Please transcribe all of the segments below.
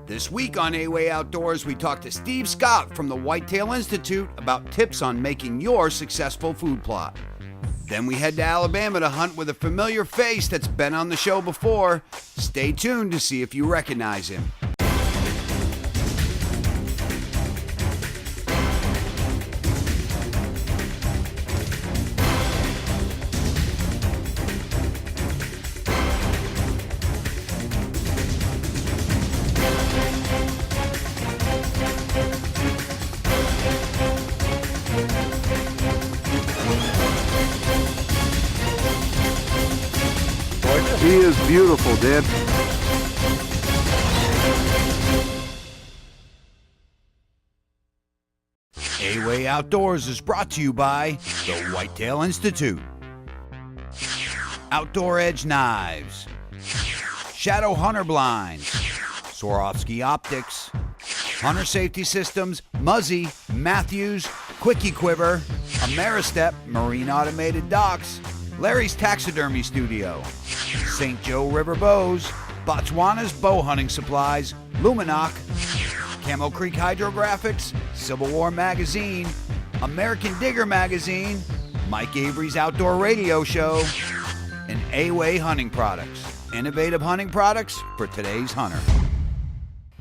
This week on A-Way Outdoors, we talk to Steve Scott from the Whitetail Institute about tips on making your successful food plot. Then we head to Alabama to hunt with a familiar face that's been on the show before. Stay tuned to see if you recognize him. He is beautiful, Dad. A-Way Outdoors is brought to you by the Whitetail Institute, Outdoor Edge Knives, Shadow Hunter Blinds, Swarovski Optics, Hunter Safety Systems, Muzzy, Matthews, Quickie Quiver, Ameristep Marine Automated Docks, Larry's Taxidermy Studio, St. Joe River Bows, Botswana's Bow Hunting Supplies, Luminoc, Camel Creek Hydrographics, Civil War Magazine, American Digger Magazine, Mike Avery's Outdoor Radio Show, and A-Way Hunting Products. Innovative hunting products for today's hunter.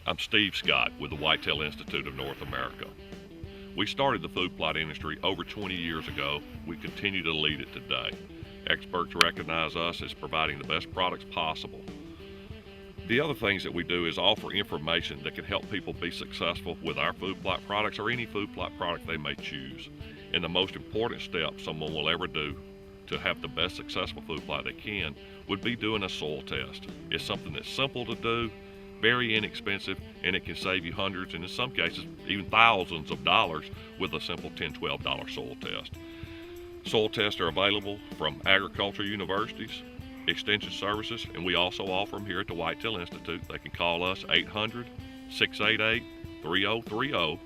I'm Steve Scott with the Whitetail Institute of North America. We started the food plot industry over 20 years ago. We continue to lead it today. Experts recognize us as providing the best products possible. The other things that we do is offer information that can help people be successful with our food plot products or any food plot product they may choose. And the most important step someone will ever do to have the best successful food plot they can would be doing a soil test. It's something that's simple to do, very inexpensive, and it can save you hundreds and in some cases even thousands of dollars with a simple $10, $12 soil test. Soil tests are available from agriculture universities, extension services, and we also offer them here at the Whitetail Institute. They can call us 800-688-3030,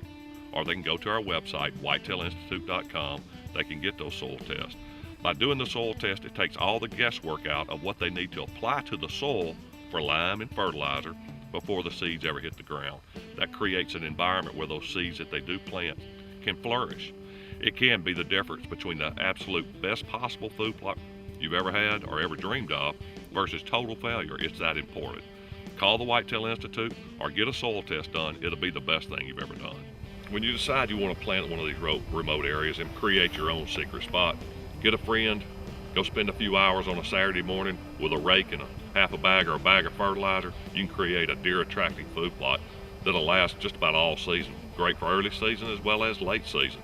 or they can go to our website, whitetailinstitute.com. They can get those soil tests. By doing the soil test, it takes all the guesswork out of what they need to apply to the soil for lime and fertilizer before the seeds ever hit the ground. That creates an environment where those seeds that they do plant can flourish. It can be the difference between the absolute best possible food plot you've ever had or ever dreamed of versus total failure. It's that important. Call the Whitetail Institute or get a soil test done. It'll be the best thing you've ever done. When you decide you want to plant one of these remote areas and create your own secret spot, get a friend, go spend a few hours on a Saturday morning with a rake and a half a bag or a bag of fertilizer. You can create a deer attracting food plot that'll last just about all season. Great for early season as well as late season.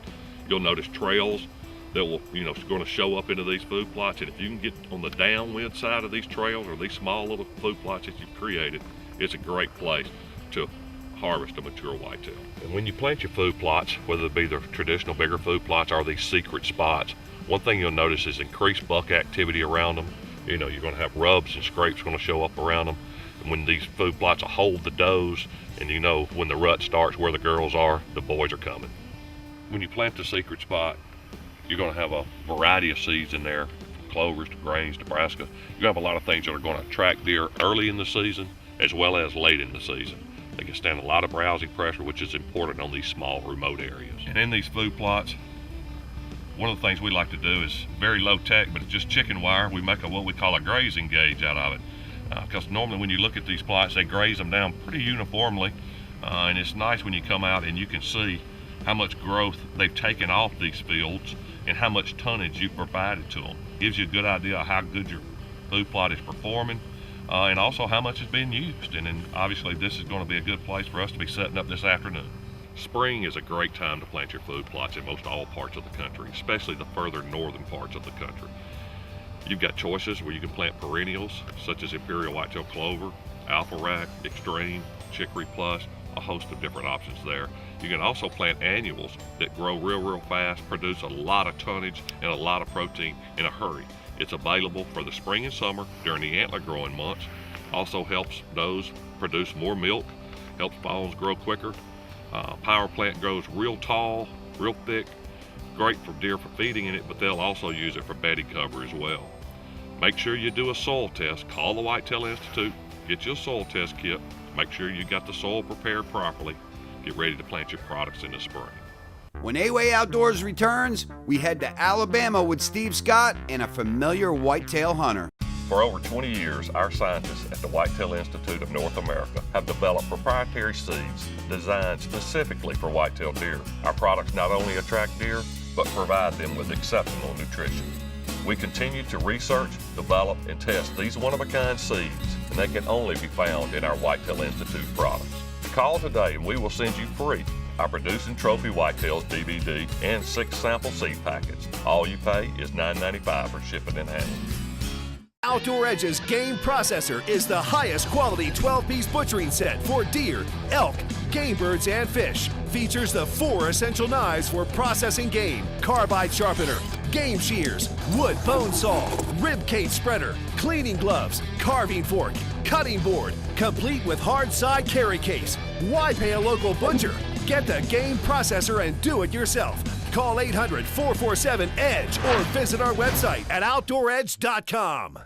You'll notice trails that will, going to show up into these food plots. And if you can get on the downwind side of these trails or these small little food plots that you've created, it's a great place to harvest a mature whitetail. And when you plant your food plots, whether it be the traditional bigger food plots or these secret spots, one thing you'll notice is increased buck activity around them. You're going to have rubs and scrapes going to show up around them. And when these food plots will hold the does, and when the rut starts where the girls are, the boys are coming. When you plant the secret spot, you're going to have a variety of seeds in there, from clovers to grains to brassica. You have a lot of things that are going to attract deer early in the season as well as late in the season. They can stand a lot of browsing pressure, which is important on these small remote areas. And in these food plots, one of the things we like to do is very low tech, but it's just chicken wire. We make what we call a grazing gauge out of it. Because normally when you look at these plots, they graze them down pretty uniformly. And it's nice when you come out and you can see how much growth they've taken off these fields and how much tonnage you've provided to them. Gives you a good idea of how good your food plot is performing and also how much is being used. And then obviously this is going to be a good place for us to be setting up this afternoon. Spring is a great time to plant your food plots in most all parts of the country, especially the further northern parts of the country. You've got choices where you can plant perennials such as Imperial Whitetail Clover, Alpha Rack, Extreme, Chicory Plus, a host of different options there. You can also plant annuals that grow real fast, produce a lot of tonnage and a lot of protein in a hurry. It's available for the spring and summer during the antler growing months. Also helps does produce more milk, helps fawns grow quicker. Power plant grows real tall, real thick, great for deer for feeding in it, but they'll also use it for bedding cover as well. Make sure you do a soil test. Call the Whitetail Institute, get you a soil test kit. Make sure you got the soil prepared properly. Get ready to plant your products in the spring. When A-Way Outdoors returns, we head to Alabama with Steve Scott and a familiar whitetail hunter. For over 20 years, our scientists at the Whitetail Institute of North America have developed proprietary seeds designed specifically for whitetail deer. Our products not only attract deer, but provide them with exceptional nutrition. We continue to research, develop, and test these one-of-a-kind seeds, and they can only be found in our Whitetail Institute products. Call today and we will send you free our Producing Trophy Whitetails DVD and 6 sample seed packets. All you pay is $9.95 for shipping and handling. Outdoor Edge's Game Processor is the highest quality 12-piece butchering set for deer, elk, game birds, and fish. Features the 4 essential knives for processing game: carbide sharpener, game shears, wood bone saw, rib cage spreader, cleaning gloves, carving fork, cutting board, complete with hard side carry case. Why pay a local butcher? Get the Game Processor and do it yourself. Call 800-447-EDGE or visit our website at OutdoorEdge.com.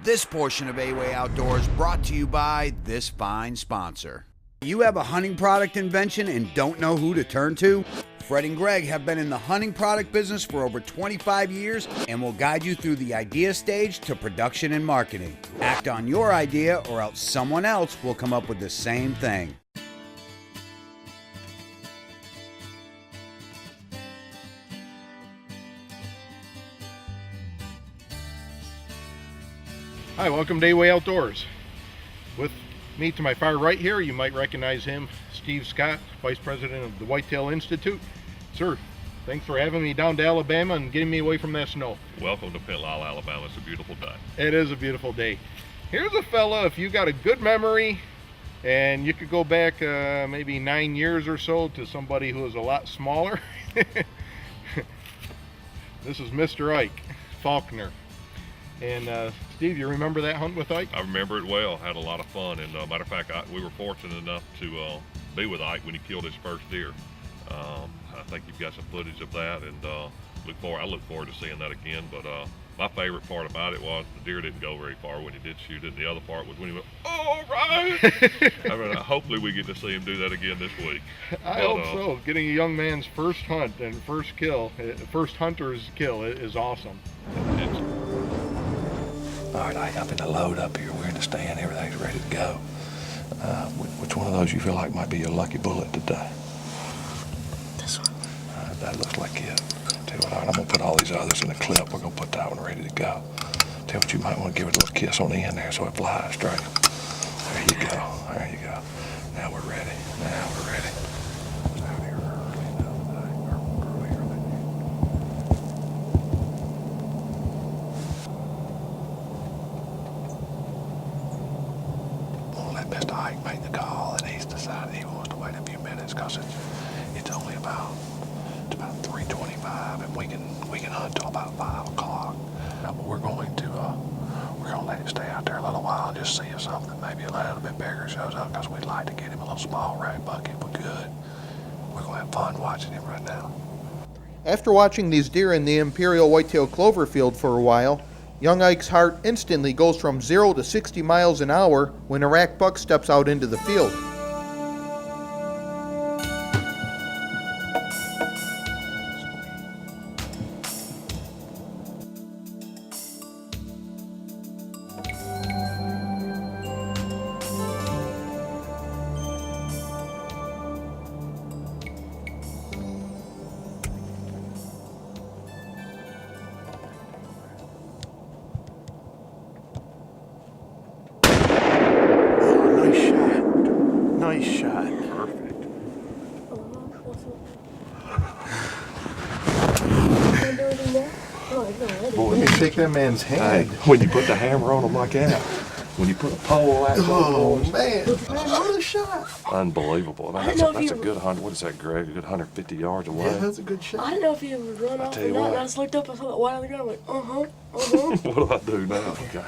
This portion of A-Way Outdoors brought to you by this fine sponsor. You have a hunting product invention and don't know who to turn to? Fred and Greg have been in the hunting product business for over 25 years and will guide you through the idea stage to production and marketing. Act on your idea or else someone else will come up with the same thing. Hi, welcome to A-Way Outdoors. With me to my far right here, you might recognize him, Steve Scott, Vice President of the Whitetail Institute. Sir, thanks for having me down to Alabama and getting me away from that snow. Welcome to Pin Lyle, Alabama. It's a beautiful day. It is a beautiful day. Here's a fella, if you got a good memory, and you could go back maybe 9 years or so to somebody who is a lot smaller. This is Mr. Ike Faulkner. And Steve, you remember that hunt with Ike? I remember it well. Had a lot of fun. And matter of fact, we were fortunate enough to be with Ike when he killed his first deer. I think you've got some footage of that, and I look forward to seeing that again. But my favorite part about it was the deer didn't go very far when he did shoot it. And the other part was when he went, "All right!" I mean, hopefully we get to see him do that again this week. I hope so. Getting a young man's first hunt and first kill, first hunter's kill, is awesome. All right, Ike, I'm in the load up here. We're in the stand. Everything's ready to go. Which one of those you feel like might be your lucky bullet today? This one. That looks like it. Tell you what, all right, I'm going to put all these others in the clip. We're going to put that one ready to go. Tell you what, you might want to give it a little kiss on the end there so it flies straight. There you go. There you go. Now we're ready. Now we're ready. Out here early, earlier than you. Mr. Ike made the call, and he's decided he wants to wait a few minutes because it's only about 3:25, and we can hunt till about 5 o'clock. But we're going to let him stay out there a little while and just see if something maybe a little bit bigger shows up, because we'd like to get him a little small rat buck if we could. We're going to have fun watching him right now. After watching these deer in the Imperial Whitetail Clover Field for a while, young Ike's heart instantly goes from 0 to 60 miles an hour when a rack buck steps out into the field. Nice shot. Perfect. Boy, let me shake that man's Hey, hand. when you put the hammer on him like that, when you put a pole like that, Oh, man. What a shot. unbelievable. Man, that's a good 100. What is that, Greg? A good 150 yards away. Yeah, that's a good I shot. didn't know if he would run off tell or you not. what. And I just looked up and saw that white on the ground. I went, What do I do now? Okay.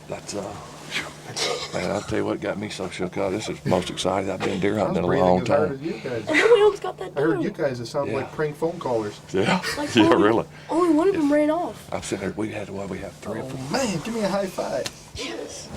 That's, man, I'll tell you what got me so shook up. This is the most excited I've been deer I was hunting in a breathing long as hard as time. you guys. And then we almost got that I heard doe. you guys, it sounded Yeah. like prank phone callers. Yeah, Like, yeah, only- really. Only one of them ran off. I'm sitting there, we had 3 or 4. Man, give me a high five. Yes.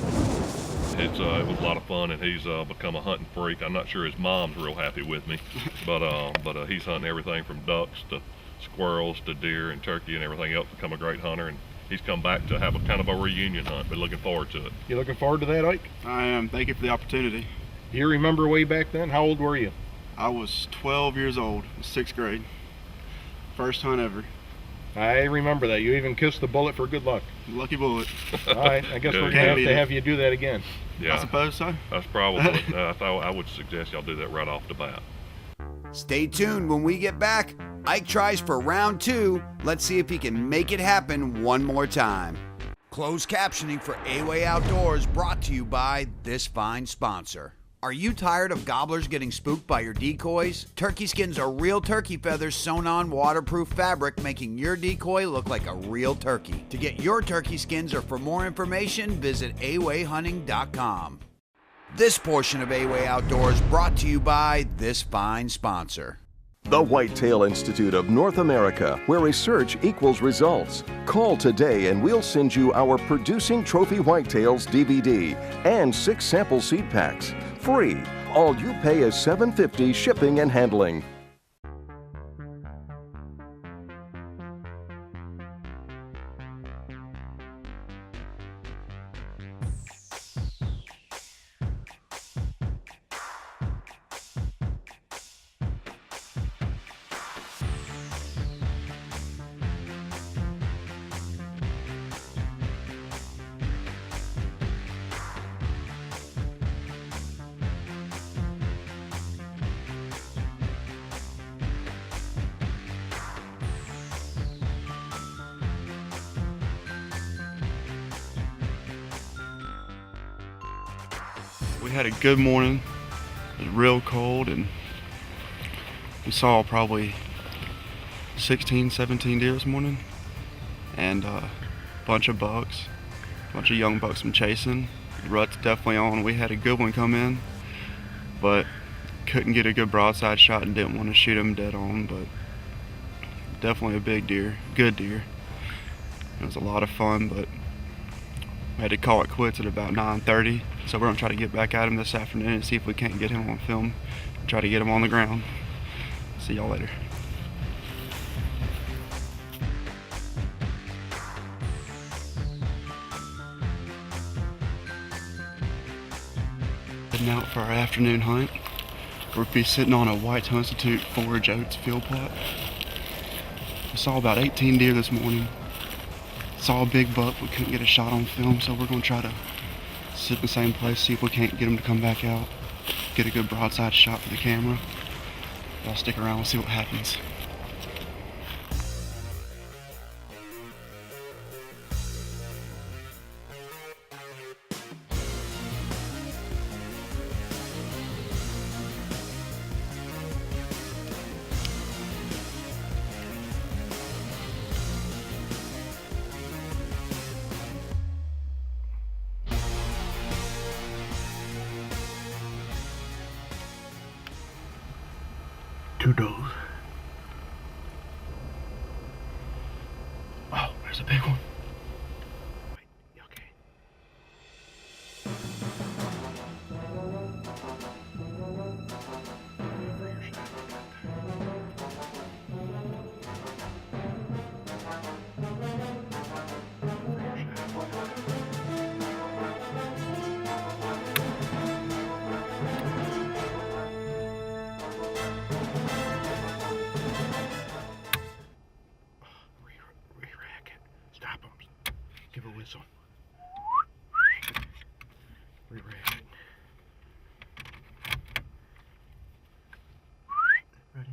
It was a lot of fun, and he's become a hunting freak. I'm not sure his mom's real happy with me, but he's hunting everything from ducks to squirrels to deer and turkey and everything else. Become a great hunter, and he's come back to have a kind of a reunion hunt. Been looking forward to it. You looking forward to that, Ike? I am. Thank you for the opportunity. Do you remember way back then? How old were you? I was 12 years old, 6th grade. First hunt ever. I remember that. You even kissed the bullet for good luck. Lucky bullet. All right, I guess Yeah, we're you going to beat have it. to have you do that again. Yeah, I suppose so. that's probably. I thought I would suggest y'all do that right off the bat. Stay tuned when we get back. Ike tries for round 2. Let's see if he can make it happen one more time. Closed captioning for A-Way Outdoors brought to you by this fine sponsor. Are you tired of gobblers getting spooked by your decoys? Turkey skins are real turkey feathers sewn on waterproof fabric, making your decoy look like a real turkey. To get your turkey skins or for more information, visit awayhunting.com. This portion of A-Way Outdoors brought to you by this fine sponsor. The Whitetail Institute of North America, where research equals results. Call today and we'll send you our Producing Trophy Whitetails DVD and 6 sample seed packs. Free. All you pay is $7.50 shipping and handling. We had a good morning. It was real cold, and we saw probably 16, 17 deer this morning, and a bunch of bucks, a bunch of young bucks from chasing. The rut's definitely on. We had a good one come in, but couldn't get a good broadside shot and didn't want to shoot him dead on, but definitely a big deer, good deer. It was a lot of fun, but we had to call it quits at about 9:30, so we're going to try to get back at him this afternoon and see if we can't get him on film, try to get him on the ground. See y'all later. Heading out for our afternoon hunt. We'll be sitting on a Whitetail Institute forage oats field plot. We saw about 18 deer this morning. Saw a big buck, we couldn't get a shot on film, so we're going to try to sit in the same place, see if we can't get him to come back out, get a good broadside shot for the camera. Y'all stick around, we'll see what happens. Two does. Oh, there's a big one. Wait, okay. Re-rack it. Stop him. Give a whistle. Re-rack it. Ready?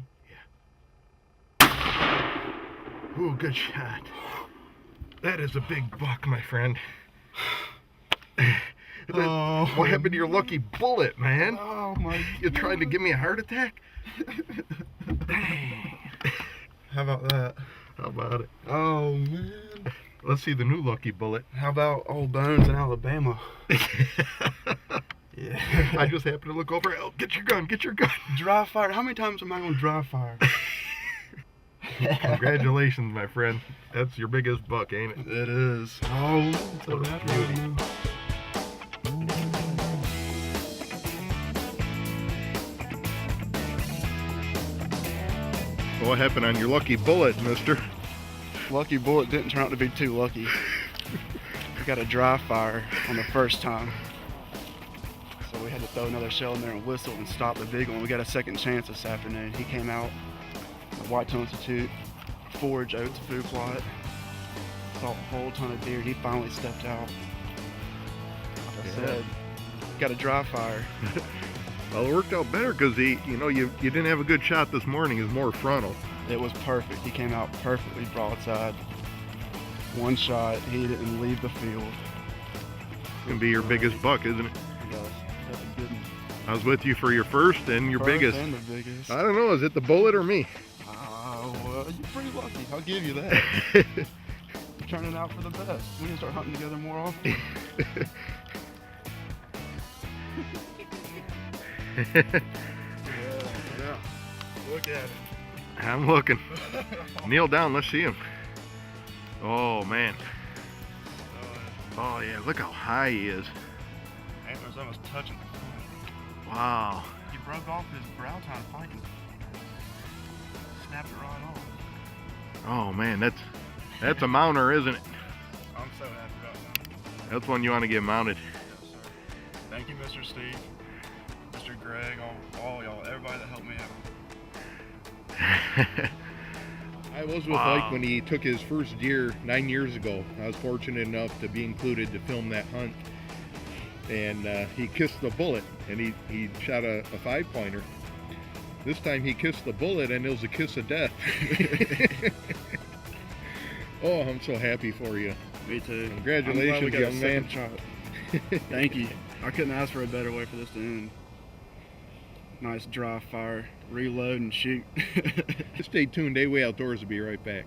Yeah. Ooh, good shot. That is a big buck, my friend. What happened to your lucky bullet, man? Oh my! You trying to give me a heart attack? Dang. How about that? How about it? Oh man. Let's see the new lucky bullet. How about Old Bones in Alabama? Yeah. I just happened to look over. Oh, get your gun, get your gun. Dry fire. How many times am I gonna dry fire? Congratulations, my friend. That's your biggest buck, ain't it? It is. Oh, What a beauty. What happened on your lucky bullet, mister? Lucky bullet didn't turn out to be too lucky. We got a dry fire on the first time. So we had to throw another shell in there and whistle and stop the big one. We got a second chance this afternoon. He came out, the Whitetail Institute, forage oats food plot, saw a whole ton of deer. He finally stepped out. Like I said, got a dry fire. Well, it worked out better because you didn't have a good shot this morning. It was more frontal. It was perfect. He came out perfectly broadside. One shot, he didn't leave the field. It's gonna be your biggest buck, isn't it? Yes, that's a good one. I was with you for your first and your First biggest. and the biggest. I don't know, is it the bullet or me? Well, you're pretty lucky. I'll give you that. You're turning out for the best. We need to start hunting together more often. Yeah. Look at it. I'm looking. Kneel down, let's see him. Oh man. Oh yeah, look how high he is. Antlers almost touching the ground. Wow. He broke off his brow tine fighting. Snapped it right off. Oh man, that's a mounter, isn't it? I'm so happy about that. That's one you want to get mounted. Yes, sir. Thank you, Mr. Steve, Mr. Greg, all y'all, everybody that helped me out. I was with Mike when he took his first deer 9 years ago. I was fortunate enough to be included to film that hunt. And he kissed the bullet, and he shot a 5-pointer. This time he kissed the bullet, and it was a kiss of death. Oh, I'm so happy for you. Me too. Congratulations, young man. Thank you. I couldn't ask for a better way for this to end. Nice dry fire, reload and shoot. Stay tuned. A-Way Outdoors will be right back.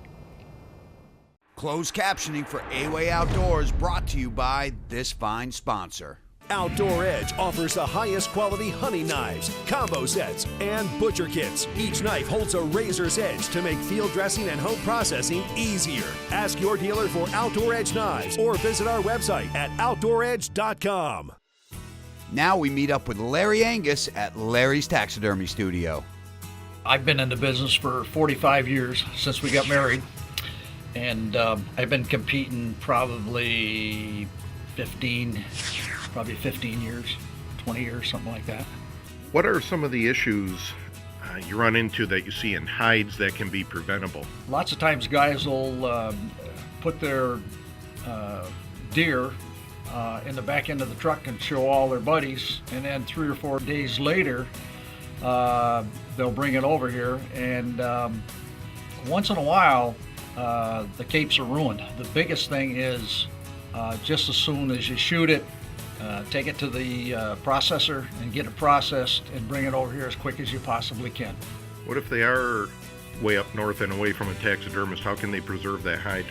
Closed captioning for A-Way Outdoors brought to you by this fine sponsor. Outdoor Edge offers the highest quality hunting knives, combo sets, and butcher kits. Each knife holds a razor's edge to make field dressing and home processing easier. Ask your dealer for Outdoor Edge knives or visit our website at OutdoorEdge.com. Now we meet up with Larry Angus at Larry's Taxidermy Studio. I've been in the business for 45 years since we got married, and I've been competing probably 15 years, 20 years, something like that. What are some of the issues you run into that you see in hides that can be preventable? Lots of times guys will put their deer in the back end of the truck and show all their buddies, and then 3 or 4 days later they'll bring it over here, and once in a while the capes are ruined. The biggest thing is just as soon as you shoot it, take it to the processor and get it processed and bring it over here as quick as you possibly can. What if they are way up north and away from a taxidermist? How can they preserve that hide?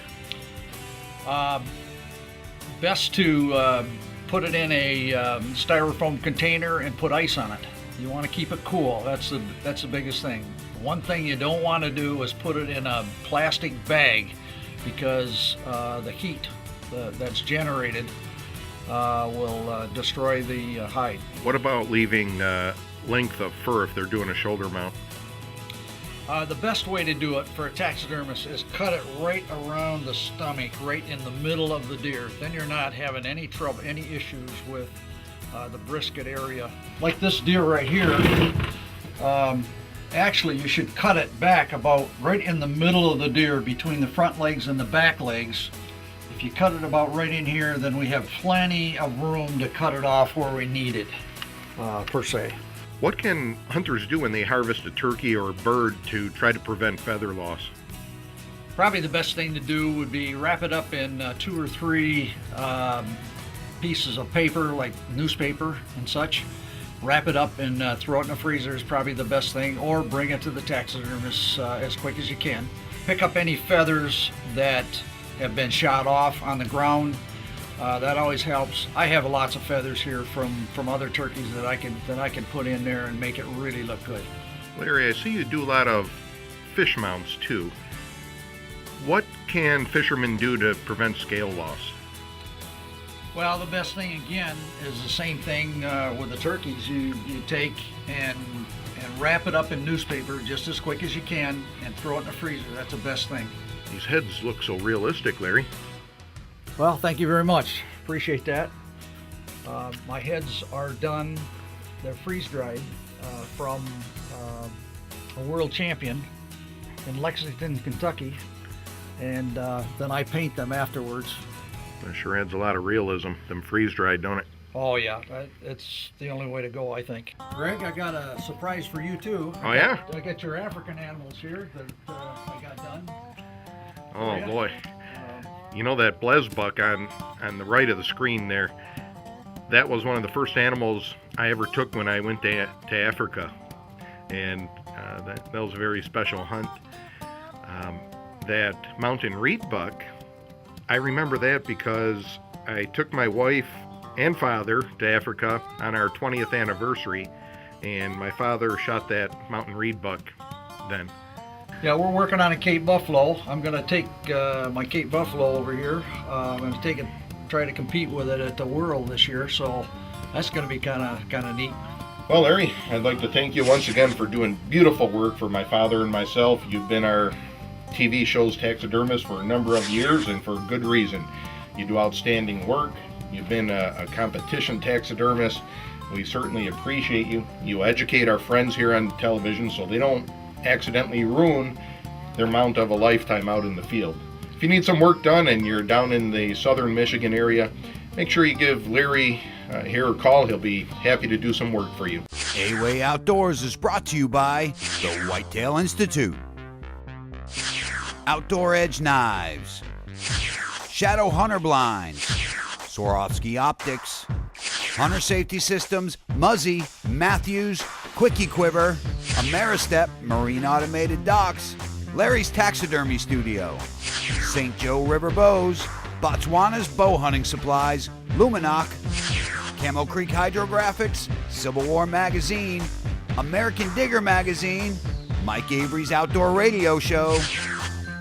Best to put it in a styrofoam container and put ice on it. You want to keep it cool. That's the biggest thing. One thing you don't want to do is put it in a plastic bag, because the heat that's generated will destroy the hide. What about leaving length of fur if they're doing a shoulder mount? The best way to do it for a taxidermist is cut it right around the stomach, right in the middle of the deer. Then you're not having any trouble, any issues with the brisket area. Like this deer right here, actually you should cut it back about right in the middle of the deer, between the front legs and the back legs. If you cut it about right in here, then we have plenty of room to cut it off where we need it, per se. What can hunters do when they harvest a turkey or a bird to try to prevent feather loss? Probably the best thing to do would be wrap it up in 2 or 3 pieces of paper, like newspaper and such. Wrap it up and throw it in the freezer is probably the best thing, or bring it to the taxidermist as quick as you can. Pick up any feathers that have been shot off on the ground. That always helps. I have lots of feathers here from other turkeys that I can put in there and make it really look good. Larry, I see you do a lot of fish mounts too. What can fishermen do to prevent scale loss? Well, the best thing again is the same thing with the turkeys. You take and wrap it up in newspaper just as quick as you can and throw it in the freezer. That's the best thing. These heads look so realistic, Larry. Well, thank you very much. Appreciate that. My heads are done. They're freeze-dried from a world champion in Lexington, Kentucky, and then I paint them afterwards. That sure adds a lot of realism. Them freeze-dried, don't it? Oh yeah, it's the only way to go, I think. Greg, I got a surprise for you too. Oh yeah? I got your African animals here that I got done. Oh Yeah. boy. You know that Blez buck on the right of the screen there? That was one of the first animals I ever took when I went to Africa, and that was a very special hunt. That mountain reed buck, I remember that because I took my wife and father to Africa on our 20th anniversary, and my father shot that mountain reed buck then. Yeah, we're working on a Cape Buffalo. I'm going to take my Cape Buffalo over here. I'm going to take it, try to compete with it at the World this year. So that's going to be kind of neat. Well, Larry, I'd like to thank you once again for doing beautiful work for my father and myself. You've been our TV show's taxidermist for a number of years, and for good reason. You do outstanding work. You've been a competition taxidermist. We certainly appreciate you. You educate our friends here on television so they don't accidentally ruin their mount of a lifetime out in the field. If you need some work done and you're down in the southern Michigan area, make sure you give Larry here a call. He'll be happy to do some work for you. A-Way Outdoors is brought to you by the Whitetail Institute, Outdoor Edge Knives, Shadow Hunter Blinds, Swarovski Optics, Hunter Safety Systems, Muzzy, Matthews, Quickie Quiver, Ameristep Marine Automated Docks, Larry's Taxidermy Studio, St. Joe River Bows, Botswana's Bow Hunting Supplies, Luminoc, Camel Creek Hydrographics, Civil War Magazine, American Digger Magazine, Mike Avery's Outdoor Radio Show,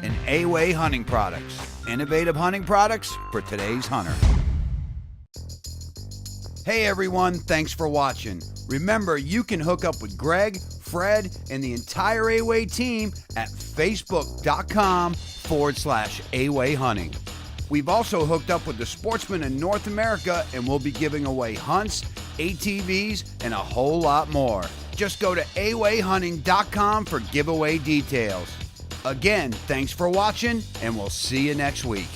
and A-Way Hunting Products. Innovative hunting products for today's hunter. Hey everyone, thanks for watching. Remember, you can hook up with Greg, Fred, and the entire A-Way team at facebook.com/A-Way Hunting. We've also hooked up with the sportsmen in North America, and we'll be giving away hunts, ATVs, and a whole lot more. Just go to awayhunting.com for giveaway details. Again, thanks for watching, and we'll see you next week.